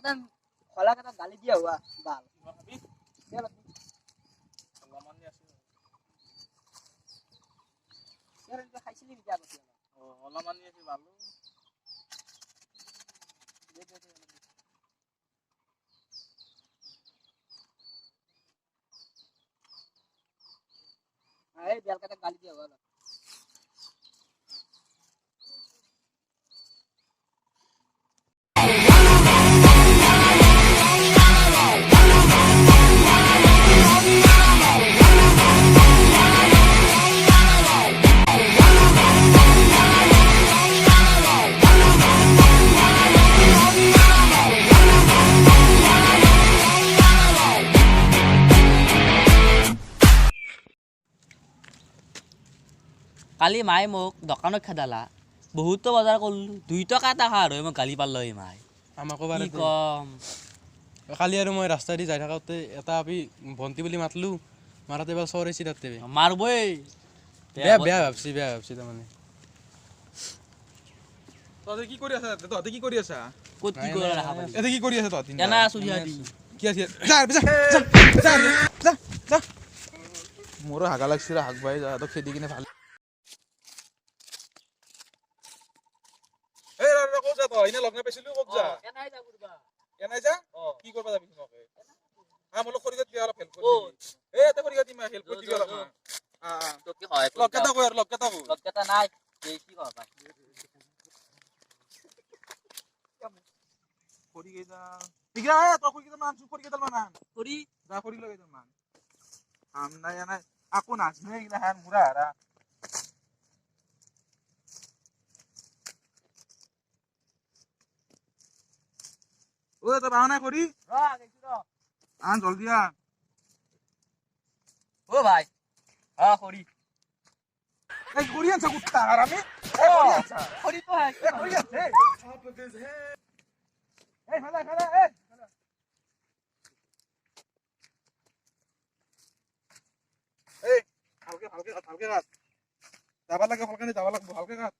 কেইটা গালি দিয়া হোৱা বাল খাইছিলি নেকি আগতে অলপমান আছে ভালো এই বেলকাটা গালি দিয়া হোৱা কালি মায়ে মোক দোকানত খেদালা বহুতো বজাৰ কৰিলোঁ 2 টকা এটা খাৰ হৈ মোক গালি পাৰলো মায়ে আমাকো কি কম কালি আৰু মই ৰাস্তা দি যাই থাকোঁতে এটা আপি ভণ্টি বুলি মাতলোঁ মাৰাতে এবাৰ চৰাইছি তাতে মাৰবই বেয়া ভাবছি তাৰমানে তহঁতে কি কৰি আছা তহঁতে কি কৰি আছা ক'ত কি কৰি ৰাখা পালি এতে কি কৰি আছা তহঁতে কেনা আছো দি কি আছে যা মোৰো হাগা লাগছিল হাগ বাই যা তো খেদি কিনে ভাল এই ৰ ক'ত যা তই এনে লগ নাপাইছিলো ক'ত যা কেনাই যা গুৰবা এনাই যা কি কৰবা যাবি তোমাকে মোলো খৰিগত দিয়া অলপ হেল্প কৰি দিবি এ তে খৰিগত দিমা হেল্প কৰি দিবি অলপ তো কি হয় লগ কেটা কই আৰু লগ কেটা নাই এই কি কবা খৰি যা ইগা তো খৰি কেটা মান খৰি কেটা মান কৰি যা খৰি লগে যা মান আম নাই নাই আকো নাজনে ইলা হান মুরা হারা ও তো বাও নাই খৰি গেছি ৰ আন জলদি আ ও ভাই খৰি এই খৰি আনছা কুত্তা হাৰামি খৰি তো হয় খৰি আছে এই খালা এই এই ভালকে কাট যাবা লাগে ভালকে যাবা লাগব ভালকে কাট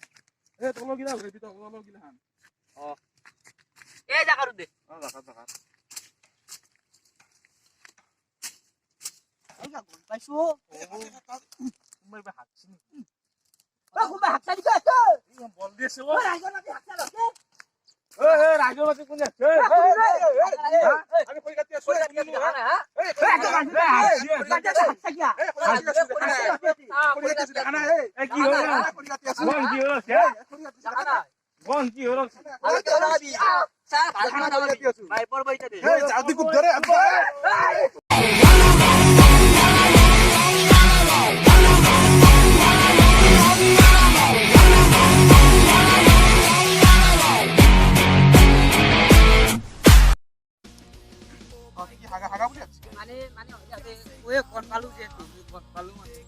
এই তলো গিলা রেডি তো তলো গিলা হান এই জাগাৰু দে জাগা পাইছো মই বা হাকছি নি কোনবা হাকছা দিছ আছে বল দিছে ও রাইগর নাকি হাকছা আছে এই রাজু বাতি কোন আছে আমি কই কাটি আছো এই কি হলো ভাই পড়বাইতে দে জাদি কুদ ধরে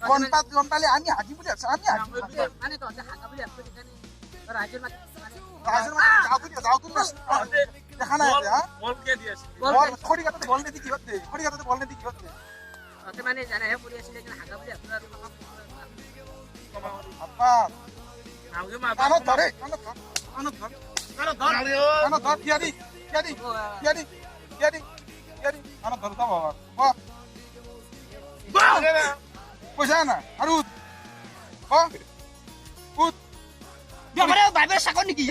কোন পালে আমি হাগি বলি আছে আমি হাগি মানে তো হাগা বলি আছে এখানে রাজের মাঝে যাও তুমি দেখা না বল কে দিয়েছে বল খড়ি কাটাতে বল নেদি কি হচ্ছে মানে জানা হে পড়ি আছে এখানে হাগা বলি আপনারা আপা নাওগে মা কানো ধরে কানো ধর কিয়াদি কানো ধর দাও বাবা পয়সা না আর উঠ ভাইবে সাকর নাকি